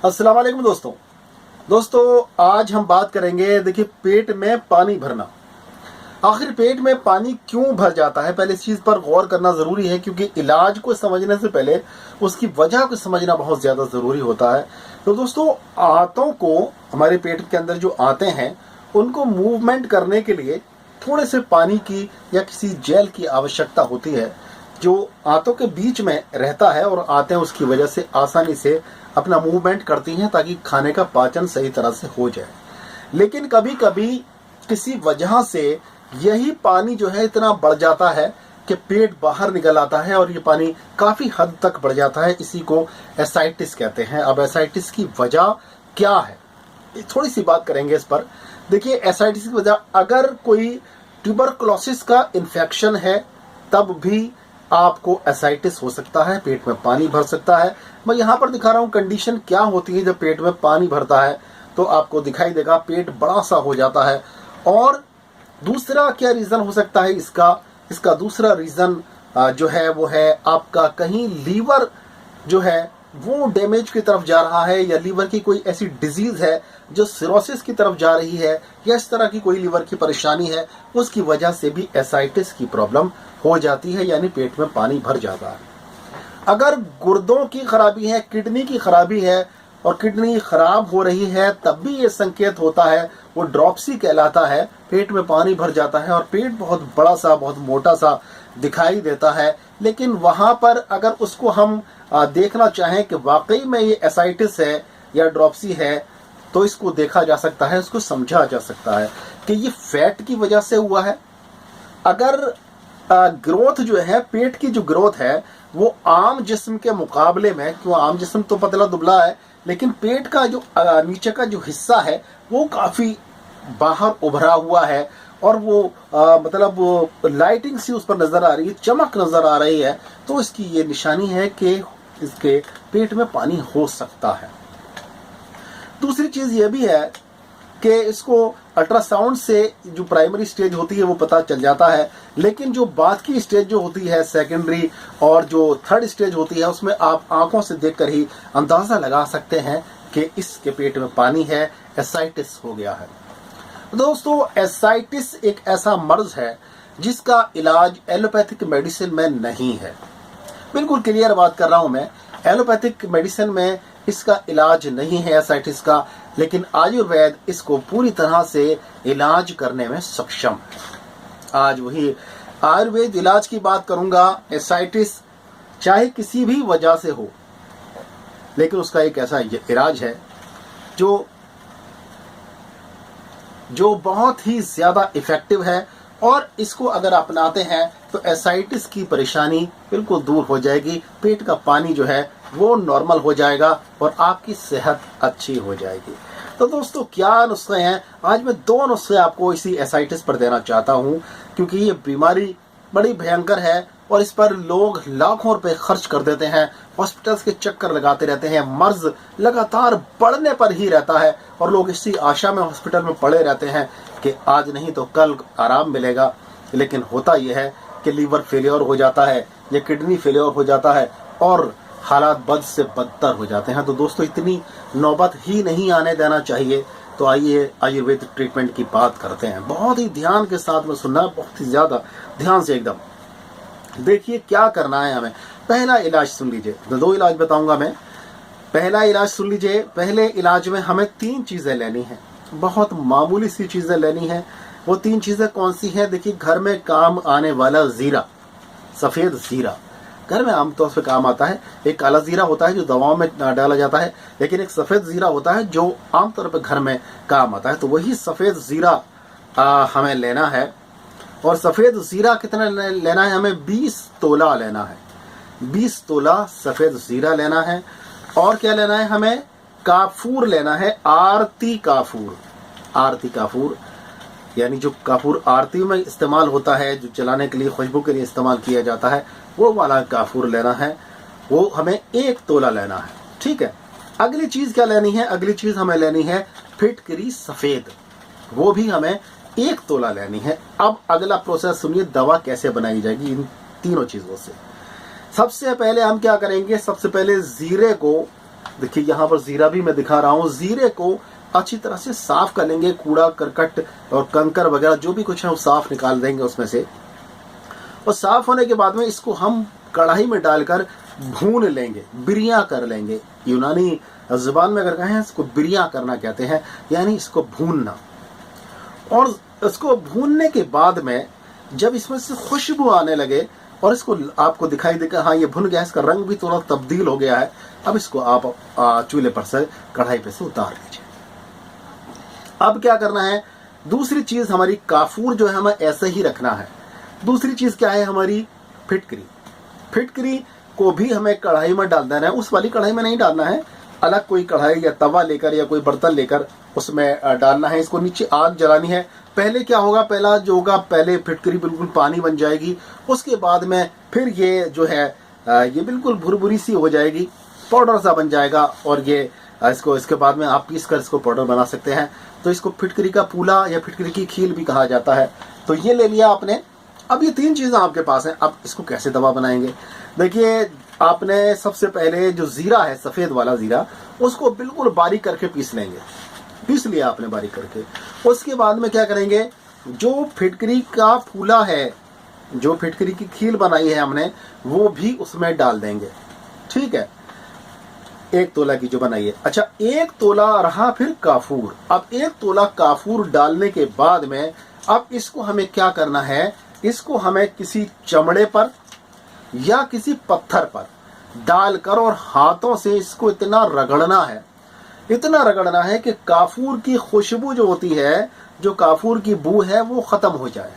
अस्सलाम वालेकुम दोस्तों आज हम बात करेंगे। देखिए, पेट में पानी भरना। आखिर पेट में पानी क्यों भर जाता है, पहले इस चीज़ पर गौर करना ज़रूरी है, क्योंकि इलाज को समझने से पहले उसकी वजह को समझना बहुत ज़्यादा ज़रूरी होता है। तो दोस्तों, आंतों को, हमारे पेट के अंदर जो आंतें हैं, उनको मूवमेंट करने के लिए थोड़े से पानी की या किसी जेल की आवश्यकता होती है, जो आंतों के बीच में रहता है, और आंतें उसकी वजह से आसानी से अपना मूवमेंट करती हैं ताकि खाने का पाचन सही तरह से हो जाए। लेकिन कभी कभी किसी वजह से यही पानी जो है इतना बढ़ जाता है कि पेट बाहर निकल आता है, और ये पानी काफ़ी हद तक बढ़ जाता है। इसी को एसाइटिस कहते हैं। अब एसाइटिस की वजह क्या है, थोड़ी सी बात करेंगे इस पर। देखिए, एसाइटिस की वजह, अगर कोई ट्यूबरकुलोसिस का इन्फेक्शन है तब भी आपको एसाइटिस हो सकता है, पेट में पानी भर सकता है। मैं यहाँ पर दिखा रहा हूँ कंडीशन क्या होती है जब पेट में पानी भरता है, तो आपको दिखाई देगा पेट बड़ा सा हो जाता है। और दूसरा क्या रीज़न हो सकता है इसका दूसरा रीज़न जो है वो है आपका कहीं लीवर जो है वो डैमेज की तरफ जा रहा है, या लीवर की कोई ऐसी डिजीज़ है जो सिरोसिस की तरफ जा रही है, या इस तरह की कोई लीवर की परेशानी है, उसकी वजह से भी एसाइटिस की प्रॉब्लम हो जाती है, यानी पेट में पानी भर जाता है। अगर गुर्दों की खराबी है, किडनी की खराबी है, और किडनी खराब हो रही है, तब भी ये संकेत होता है, वो ड्रॉप्सी कहलाता है। पेट में पानी भर जाता है और पेट बहुत बड़ा सा, बहुत मोटा सा दिखाई देता है। लेकिन वहां पर अगर उसको हम देखना चाहें कि वाकई में ये एसाइटिस है या ड्रॉप्सी है, तो इसको देखा जा सकता है, इसको समझा जा सकता है कि ये फैट की वजह से हुआ है। अगर ग्रोथ जो है, पेट की जो ग्रोथ है, वो आम जिस्म के मुकाबले में, क्यों आम जिस्म तो पतला दुबला है, लेकिन पेट का जो नीचे का जो हिस्सा है वो काफ़ी बाहर उभरा हुआ है, और वो मतलब वो लाइटिंग सी उस पर नज़र आ रही है, चमक नज़र आ रही है, तो इसकी ये निशानी है कि इसके पेट में पानी हो सकता है। दूसरी चीज़ ये भी है कि इसको अल्ट्रासाउंड से जो प्राइमरी स्टेज होती है वो पता चल जाता है, लेकिन जो बाद की स्टेज जो होती है, सेकेंडरी और जो थर्ड स्टेज होती है, उसमें आप आंखों से देखकर ही अंदाज़ा लगा सकते हैं कि इसके पेट में पानी है, एसाइटिस हो गया है। दोस्तों, एसाइटिस एक ऐसा मर्ज है जिसका इलाज एलोपैथिक मेडिसिन में नहीं है। बिल्कुल क्लियर बात कर रहा हूं मैं, एलोपैथिक मेडिसिन में इसका इलाज नहीं है एसाइटिस का, लेकिन आयुर्वेद इसको पूरी तरह से इलाज करने में सक्षम है। आज वही आयुर्वेद इलाज की बात करूंगा। एसाइटिस चाहे किसी भी वजह से हो, लेकिन उसका एक ऐसा इलाज है जो बहुत ही ज्यादा इफेक्टिव है, और इसको अगर अपनाते हैं तो एसाइटिस की परेशानी बिल्कुल दूर हो जाएगी। पेट का पानी जो है वो नॉर्मल हो जाएगा और आपकी सेहत अच्छी हो जाएगी। तो दोस्तों, क्या नुस्खे हैं? आज मैं 2 नुस्खे आपको इसी एसाइटिस पर देना चाहता हूं, क्योंकि ये बीमारी बड़ी भयंकर है और इस पर लोग लाखों रुपए खर्च कर देते हैं, हॉस्पिटल्स के चक्कर लगाते रहते हैं, मर्ज लगातार बढ़ने पर ही रहता है, और लोग इसी आशा में हॉस्पिटल में पड़े रहते हैं कि आज नहीं तो कल आराम मिलेगा। लेकिन होता यह है कि लीवर फेलियर हो जाता है या किडनी फेलियर हो जाता है, और हालात बद से बदतर हो जाते हैं। तो दोस्तों, इतनी नौबत ही नहीं आने देना चाहिए। तो आइए आयुर्वेदिक ट्रीटमेंट की बात करते हैं। बहुत ही ध्यान के साथ में सुनना, बहुत ही ज़्यादा ध्यान से एकदम देखिए क्या करना है हमें। पहला इलाज सुन लीजिए, 2 इलाज बताऊंगा मैं। पहला इलाज सुन लीजिए। पहले इलाज में हमें 3 चीज़ें लेनी हैं, बहुत मामूली सी चीज़ें लेनी हैं। वो 3 चीज़ें कौन सी हैं? देखिए, घर में काम आने वाला ज़ीरा, सफ़ेद ज़ीरा घर में आमतौर पर काम आता है। एक काला ज़ीरा होता है जो दवाओं में डाला जाता है, लेकिन एक सफ़ेद ज़ीरा होता है जो आमतौर पर घर में काम आता है। तो वही सफ़ेद ज़ीरा हमें लेना है। और सफ़ेद ज़ीरा कितना लेना है हमें? 20 तोला लेना है। 20 तोला सफ़ेद ज़ीरा लेना है। और क्या लेना है हमें? काफूर लेना है, आरती काफूर। आरती काफूर यानी जो काफूर आरती में इस्तेमाल होता है, जो जलाने के लिए, खुशबू के लिए इस्तेमाल किया जाता है, वो वाला काफूर लेना है। वो हमें 1 तोला लेना है। ठीक है। अगली चीज़ क्या लेनी है? अगली चीज़ हमें लेनी है फिटकरी सफ़ेद, वो भी हमें 1 तोला लेनी है। अब अगला प्रोसेस सुनिए, दवा कैसे बनाई जाएगी इन तीनों चीज़ों से। सबसे पहले हम क्या करेंगे? सबसे पहले ज़ीरे को देखिए यहाँ पर जीरा भी मैं दिखा रहा हूँ। जीरे को अच्छी तरह से साफ कर लेंगे, कूड़ा करकट और कंकर वगैरह जो भी कुछ है वो साफ निकाल देंगे उसमें से। और साफ होने के बाद में इसको हम कढ़ाई में डालकर भून लेंगे, बिरिया कर लेंगे। यूनानी जुबान में अगर कहें इसको बिरिया करना कहते हैं, यानी इसको भूनना। और इसको भूनने के बाद में जब इसमें से खुशबू आने लगे और इसको आपको दिखाई देगा हाँ ये भुन गया, इसका रंग भी थोड़ा तब्दील हो गया है, अब इसको आप चूल्हे पर से कढ़ाई पे से उतार लीजिए। अब क्या करना है, दूसरी चीज हमारी काफूर जो है हमें ऐसे ही रखना है। दूसरी चीज क्या है हमारी फिटकरी। फिटकरी को भी हमें कढ़ाई में डाल देना है, उस वाली कढ़ाई में नहीं डालना है, अलग कोई कढ़ाई या तवा लेकर या कोई बर्तन लेकर उसमें डालना है। इसको नीचे आग जलानी है। पहले क्या होगा, पहला जो होगा पहले फिटकरी बिल्कुल पानी बन जाएगी, उसके बाद में फिर ये जो है ये बिल्कुल भुरभुरी सी हो जाएगी, पाउडर सा बन जाएगा। और ये इसको इसके बाद में आप पीस कर इसको पाउडर बना सकते हैं। तो इसको फिटकरी का पूला या फिटकरी की खील भी कहा जाता है। तो ये ले लिया आपने। अब ये तीन चीजें आपके पास हैं। अब इसको कैसे दवा बनाएंगे, देखिए आपने सबसे पहले जो जीरा है, सफेद वाला जीरा, उसको बिल्कुल बारीक करके पीस लेंगे। पीस लिया आपने बारीक करके। उसके बाद में क्या करेंगे, जो फिटकरी का फूला है, जो फिटकरी की खील बनाई है हमने, वो भी उसमें डाल देंगे। ठीक है, 1 तोला की जो बनाई है। अच्छा, 1 तोला रहा फिर काफूर। अब 1 तोला काफूर डालने के बाद में अब इसको हमें क्या करना है, इसको हमें किसी चमड़े पर या किसी पत्थर पर डालकर और हाथों से इसको इतना रगड़ना है, इतना रगड़ना है कि काफूर की खुशबू जो होती है, जो काफूर की बू है, वो खत्म हो जाए।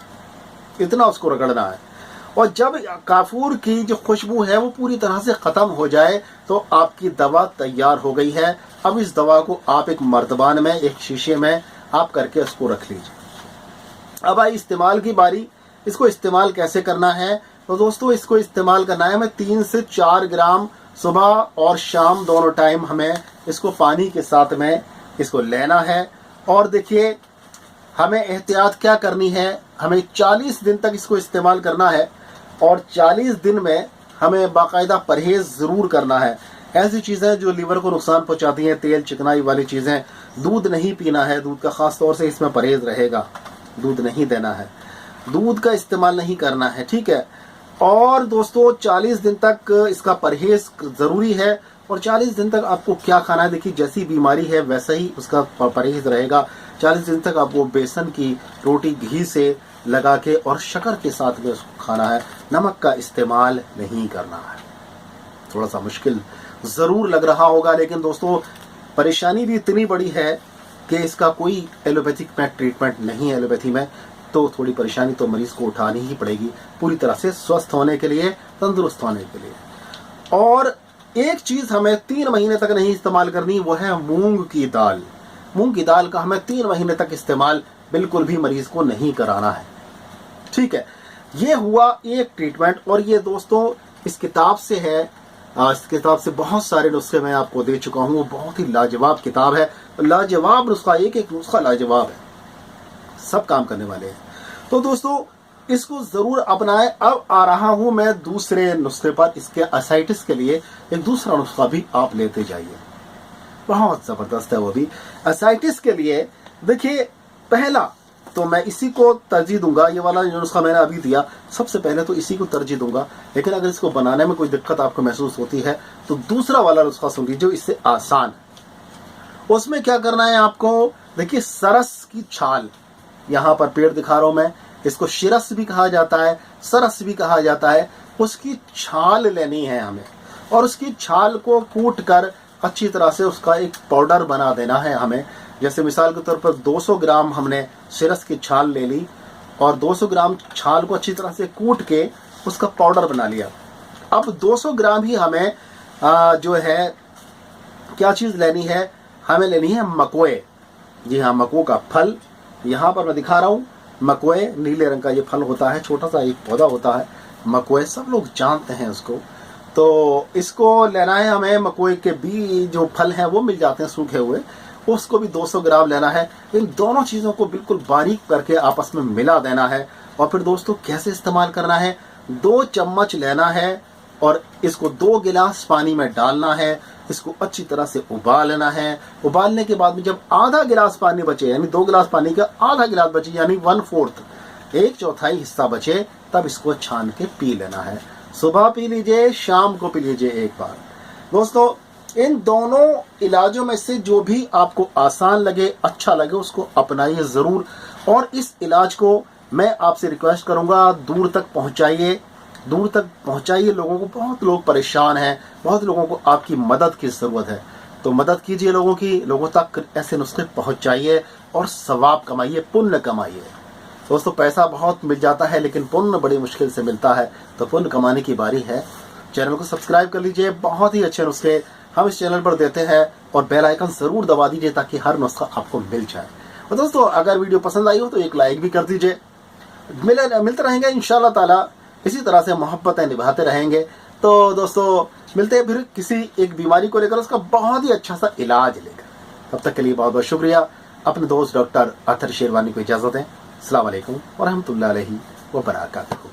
इतना उसको रगड़ना है। और जब काफूर की जो खुशबू है वो पूरी तरह से खत्म हो जाए तो आपकी दवा तैयार हो गई है। अब इस दवा को आप एक मर्तबान में, एक शीशे में आप करके उसको रख लीजिए। अब आई इस्तेमाल की बारी। इसको इस्तेमाल कैसे करना है, तो दोस्तों इसको इस्तेमाल करना है हमें 3 से 4 ग्राम सुबह और शाम दोनों टाइम हमें इसको पानी के साथ में इसको लेना है। और देखिए हमें एहतियात क्या करनी है, हमें 40 दिन तक इसको इस्तेमाल करना है। और 40 दिन में हमें बाकायदा परहेज ज़रूर करना है। ऐसी चीज़ें जो लीवर को नुकसान पहुंचाती हैं, तेल चिकनाई वाली चीज़ें, दूध नहीं पीना है, दूध का ख़ास तौर से इसमें परहेज रहेगा, दूध नहीं देना है, दूध का इस्तेमाल नहीं करना है। ठीक है, और दोस्तों 40 दिन तक इसका परहेज ज़रूरी है। और 40 दिन तक आपको क्या खाना है, देखिए जैसी बीमारी है वैसा ही उसका परहेज रहेगा। 40 दिन तक आपको बेसन की रोटी घी से लगा के और शक्कर के साथ में उसको खाना है, नमक का इस्तेमाल नहीं करना है। थोड़ा सा मुश्किल ज़रूर लग रहा होगा, लेकिन दोस्तों परेशानी भी इतनी बड़ी है कि इसका कोई एलोपैथिक में ट्रीटमेंट नहीं है। एलोपैथी में तो थोड़ी परेशानी तो मरीज को उठानी ही पड़ेगी पूरी तरह से स्वस्थ होने के लिए, तंदुरुस्त होने के लिए। और एक चीज़ हमें 3 महीने तक नहीं इस्तेमाल करनी, वो है मूंग की दाल। मूंग की दाल का हमें 3 महीने तक इस्तेमाल बिल्कुल भी मरीज को नहीं कराना है। ठीक है, ये हुआ एक ट्रीटमेंट। और ये दोस्तों इस किताब से है, इस किताब से बहुत सारे नुस्खे मैं आपको दे चुका हूँ। वो बहुत ही लाजवाब किताब है, लाजवाब नुस्खा, एक एक नुस्खा लाजवाब है, सब काम करने वाले हैं। तो दोस्तों इसको जरूर अपनाएं। अब आ रहा हूं मैं दूसरे नुस्खे पर। इसके असाइटिस के लिए एक दूसरा नुस्खा भी आप लेते जाइए, बहुत जबरदस्त है वो भी असाइटिस के लिए। देखिए पहला तो मैं इसी को तरजीह दूंगा, ये वाला जो नुस्खा मैंने अभी दिया, सबसे पहले तो इसी को तरजीह दूंगा। लेकिन अगर इसको बनाने में कोई दिक्कत आपको महसूस होती है तो दूसरा वाला नुस्खा सुन लीजिए, इससे आसान है। उसमें क्या करना है आपको, देखिए सरस की छाल, यहाँ पर पेड़ दिखा रहा हूं मैं, इसको शिरस भी कहा जाता है, सरस भी कहा जाता है। उसकी छाल लेनी है हमें और उसकी छाल को कूट कर अच्छी तरह से उसका एक पाउडर बना देना है हमें। जैसे मिसाल के तौर पर 200 ग्राम हमने शिरस की छाल ले ली और 200 ग्राम छाल को अच्छी तरह से कूट के उसका पाउडर बना लिया। अब 200 ग्राम ही हमें जो है क्या चीज़ लेनी है, हमें लेनी है मकोए। जी हाँ, मको का फल यहाँ पर मैं दिखा रहा हूँ। मकोए नीले रंग का ये फल होता है, छोटा सा एक पौधा होता है मकोए, सब लोग जानते हैं उसको। तो इसको लेना है हमें। मकोए के बीज जो फल हैं वो मिल जाते हैं सूखे हुए, उसको भी 200 ग्राम लेना है। इन दोनों चीज़ों को बिल्कुल बारीक करके आपस में मिला देना है। और फिर दोस्तों कैसे इस्तेमाल करना है, 2 चम्मच लेना है और इसको 2 गिलास पानी में डालना है। इसको अच्छी तरह से उबालना है। उबालने के बाद में जब आधा गिलास पानी बचे, यानी 2 गिलास पानी का आधा गिलास बचे, यानी 1/4, 1/4 हिस्सा बचे, तब इसको छान के पी लेना है। सुबह पी लीजिए, शाम को पी लीजिए एक बार। दोस्तों, इन दोनों इलाजों में से जो भी आपको आसान लगे, अच्छा लगे, उसको अपनाइए जरूर। और इस इलाज को मैं आपसे रिक्वेस्ट करूंगा, दूर तक पहुंचाइए, दूर तक पहुंचाइए लोगों को। बहुत लोग परेशान हैं, बहुत लोगों को आपकी मदद की जरूरत है, तो मदद कीजिए लोगों की। लोगों तक ऐसे नुस्खे पहुंचाइए और सवाब कमाइए, पुण्य कमाइए। दोस्तों, पैसा बहुत मिल जाता है लेकिन पुण्य बड़ी मुश्किल से मिलता है, तो पुण्य कमाने की बारी है। चैनल को सब्सक्राइब कर लीजिए, बहुत ही अच्छे नुस्खे हम इस चैनल पर देते हैं, और बेल आइकन जरूर दबा दीजिए ताकि हर नुस्खा आपको मिल जाए। और दोस्तों, अगर वीडियो पसंद आई हो तो एक लाइक भी कर दीजिए। मिलते रहेंगे इंशाल्लाह ताला, इसी तरह से मोहब्बतें निभाते रहेंगे। तो दोस्तों, मिलते हैं फिर किसी एक बीमारी को लेकर, उसका बहुत ही अच्छा सा इलाज लेकर। तब तक के लिए बहुत बहुत शुक्रिया। अपने दोस्त डॉक्टर अतर शेरवानी को इजाजत दें। अस्सलाम वालेकुम व रहमतुल्लाहि व बरकातहू।